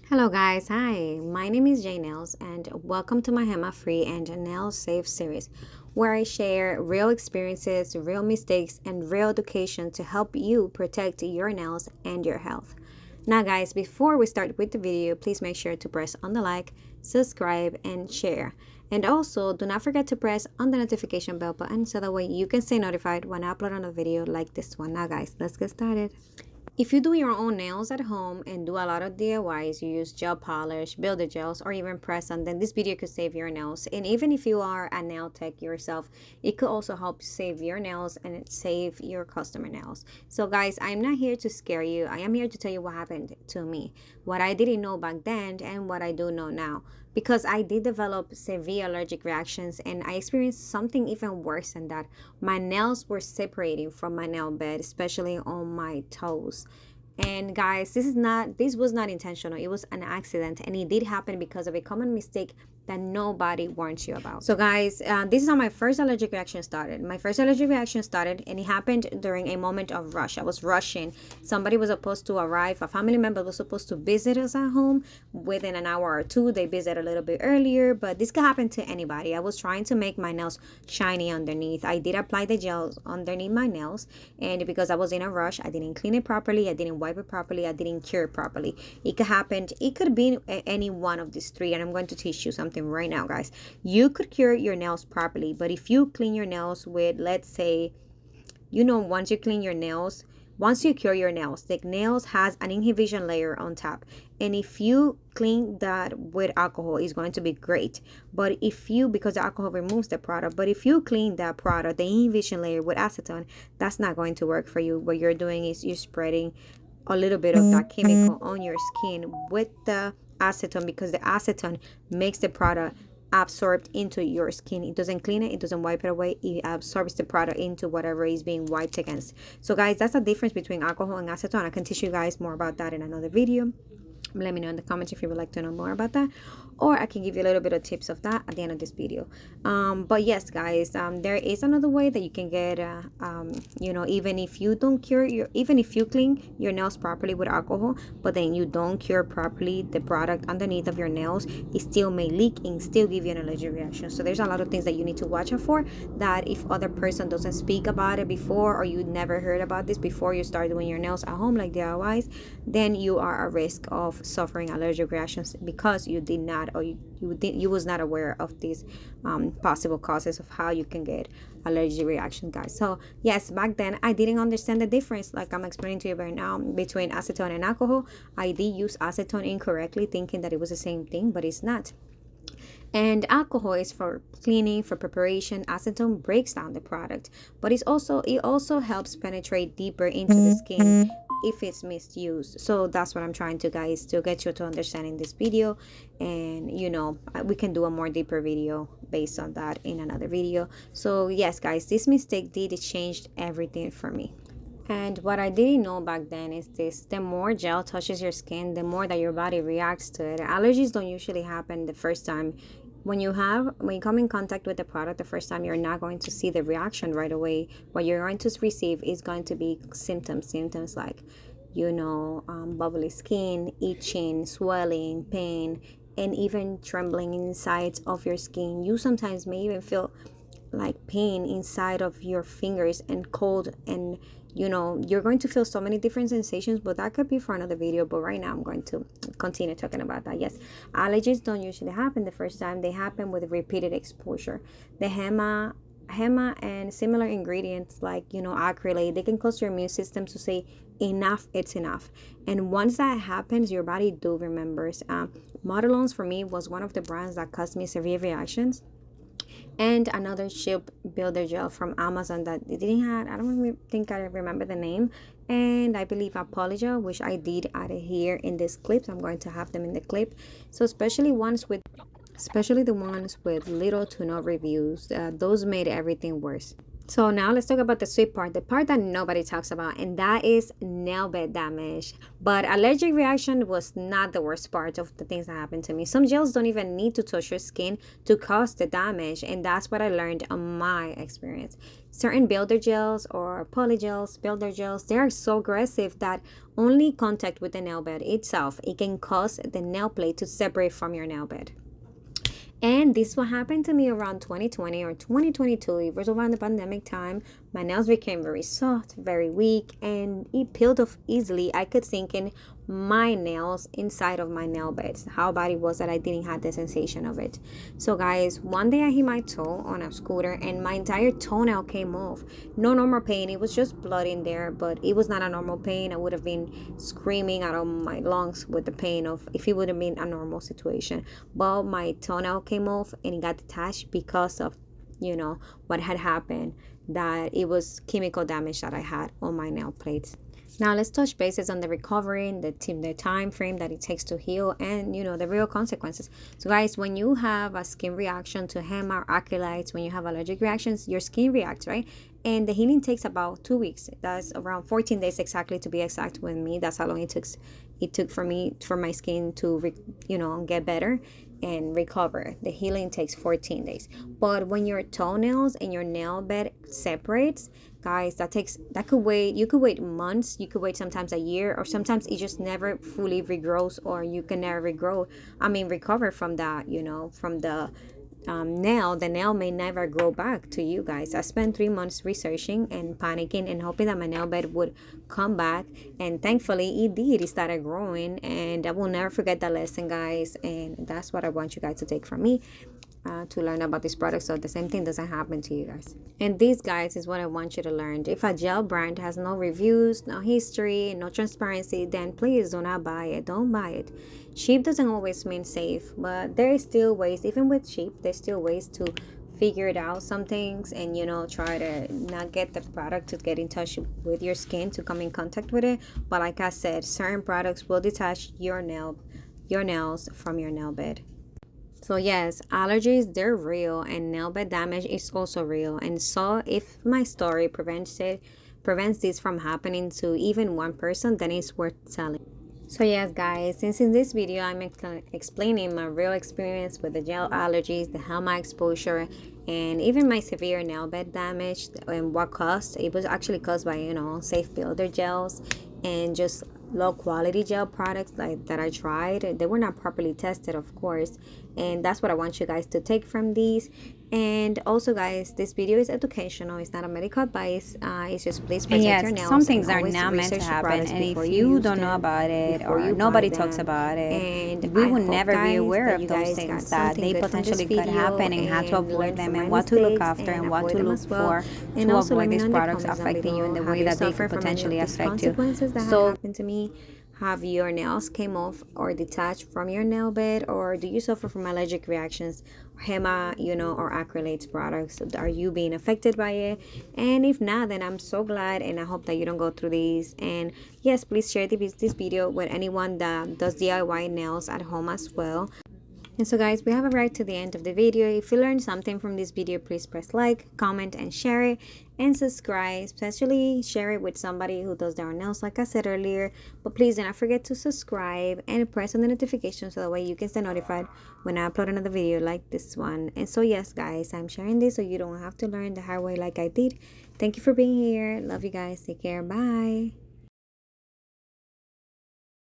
Hello guys, hi, my name is Jay Nails and welcome to my HEMA free and nail safe series where I share real experiences, real mistakes, and real education to help you protect your nails and your health. Now guys, before we start with the video, please make sure to press on the like, subscribe, and share. And also, do not forget to press on the notification bell button so that way you can stay notified when I upload another video like this one. Now guys, let's get started. If you do your own nails at home and do a lot of DIYs, you use gel polish, builder gels, or even press on, then this video could save your nails. And even if you are a nail tech yourself, it could also help save your nails and save your customer nails. So guys, I'm not here to scare you. I am here to tell you what happened to me, what I didn't know back then and what I do know now. Because I did develop severe allergic reactions and I experienced something even worse than that. My nails were separating from my nail bed, especially on my toes. And guys, this was not intentional. It was an accident and it did happen because of a common mistake that nobody warns you about. So guys, this is how my first allergic reaction started. My first allergic reaction started and it happened during a moment of rush. I was rushing. Somebody was supposed to arrive. A family member was supposed to visit us at home within an hour or two. They visit a little bit earlier, but this could happen to anybody. I was trying to make my nails shiny underneath. I did apply the gels underneath my nails, and because I was in a rush, I didn't clean it properly. I didn't wipe it properly. I didn't cure it properly. It could happen. It could be any one of these three, and I'm going to teach you something right now, guys. You could cure your nails properly, but if you clean your nails with, let's say, once you clean your nails, once you cure your nails, the nails has an inhibition layer on top, and if you clean that with alcohol, it's going to be great. But if you, because the alcohol removes the product, but if you clean that product, the inhibition layer with acetone, that's not going to work for you. What you're doing is you're spreading a little bit of that chemical on your skin with the acetone, because the acetone makes the product absorbed into your skin. It doesn't clean it, it doesn't wipe it away, it absorbs the product into whatever is being wiped against. So guys, that's the difference between alcohol and acetone. I can teach you guys more about that in another video. Let me know in the comments if you would like to know more about that, or I can give you a little bit of tips of that at the end of this video. But yes guys, there is another way that you can get even if you don't cure your, even if you clean your nails properly with alcohol, but then you don't cure properly the product underneath of your nails, it still may leak and still give you an allergic reaction. So there's a lot of things that you need to watch out for, that if other person doesn't speak about it before, or you never heard about this before you start doing your nails at home like DIYs, then you are at risk of suffering allergic reactions because you did not, or you was not aware of these possible causes of how you can get allergic reaction, guys. So yes, back then I didn't understand the difference, like I'm explaining to you right now, between acetone and alcohol. I did use acetone incorrectly, thinking that it was the same thing, but it's not. And alcohol is for cleaning, for preparation. Acetone breaks down the product, but it also helps penetrate deeper into the skin if it's misused. So that's what I'm trying to, guys, to get you to understand in this video. And we can do a more deeper video based on that in another video. So yes guys, this mistake did change everything for me. And what I didn't know back then is this: the more gel touches your skin, the more that your body reacts to it. Allergies don't usually happen the first time. When you come in contact with the product the first time, you're not going to see the reaction right away. What you're going to receive is going to be symptoms like bubbly skin, itching, swelling, pain, and even trembling inside of your skin. You sometimes may even feel like pain inside of your fingers and cold, and you're going to feel so many different sensations, but that could be for another video. But right now I'm going to continue talking about that. Yes, allergies don't usually happen the first time. They happen with repeated exposure. The HEMA and similar ingredients like acrylate, they can cause your immune system to say enough, it's enough. And once that happens, your body remembers. Modelones for me was one of the brands that caused me severe reactions, and another chip builder gel from Amazon that it didn't have, I don't think I remember the name, and I believe Apologia, which I did add it here in this clip. So I'm going to have them in the clip. So especially the ones with little to no reviews, those made everything worse. So now let's talk about the sweet part, the part that nobody talks about, and that is nail bed damage. But allergic reaction was not the worst part of the things that happened to me. Some gels don't even need to touch your skin to cause the damage, and that's what I learned on my experience. Certain builder gels or polygels, builder gels, they are so aggressive that only contact with the nail bed itself, it can cause the nail plate to separate from your nail bed. And this what happened to me around 2020 or 2022. It was around the pandemic time. My nails became very soft, very weak, and it peeled off easily. I could sink in my nails inside of my nail beds. How bad it was that I didn't have the sensation of it. So guys, one day I hit my toe on a scooter and my entire toenail came off. No normal pain. It was just blood in there, but it was not a normal pain. I would have been screaming out of my lungs with the pain of if it would have been a normal situation. But my toenail came off and it got detached because of what had happened, that it was chemical damage that I had on my nail plates. Now let's touch bases on the recovery, the time frame that it takes to heal, and the real consequences. So guys, when you have a skin reaction to HEMA or acrylites, when you have allergic reactions, your skin reacts, right? And the healing takes about 2 weeks. That's around 14 days exactly, to be exact with me. That's how long it took. It took for my skin to get better and recover. The healing takes 14 days. But when your toenails and your nail bed separates, guys, you could wait months, you could wait sometimes a year, or sometimes it just never fully regrows, or you can never recover from that, from the the nail may never grow back to you guys. I spent 3 months researching and panicking and hoping that my nail bed would come back, and thankfully it did. It started growing, and I will never forget that lesson, guys. And that's what I want you guys to take from me, to learn about this product, so the same thing doesn't happen to you guys. And this, guys, is what I want you to learn. If a gel brand has no reviews, no history, no transparency, then please do not buy it. Don't buy it. Cheap doesn't always mean safe, but there is still ways. Even with cheap, there's still ways to figure it out, some things, and try to not get the product to get in touch with your skin, to come in contact with it. But like I said, certain products will detach your nails from your nail bed. So yes, allergies, they're real, and nail bed damage is also real. And so if my story prevents this from happening to even one person, then it's worth telling. So yes, guys, since in this video I'm explaining my real experience with the gel allergies, the HEMA exposure, and even my severe nail bed damage, and what caused, it was actually caused by safe builder gels and just low quality gel products that I tried. They were not properly tested, of course, and that's what I want you guys to take from these. And also, guys, this video is educational. It's not a medical advice. It's just, please protect your nails. Some things are not meant to happen, and if you don't know about it or nobody talks about it, and we will never be aware of those things that they potentially could happen, and how to avoid them, and what to look after, and what to look for to avoid these products affecting you in the way that they could potentially affect you. So happened to me. Have your nails came off or detached from your nail bed, or do you suffer from allergic reactions, HEMA, or acrylates products? Are you being affected by it? And if not, then I'm so glad, and I hope that you don't go through these. And yes, please share this video with anyone that does DIY nails at home as well. And so guys, we have arrived to the end of the video. If you learned something from this video, please press like, comment, and share it, and subscribe. Especially share it with somebody who does their nails, like I said earlier. But please do not forget to subscribe and press on the notification, so that way you can stay notified when I upload another video like this one. And so yes, guys, I'm sharing this so you don't have to learn the hard way like I did. Thank you for being here. Love you guys. Take care. Bye.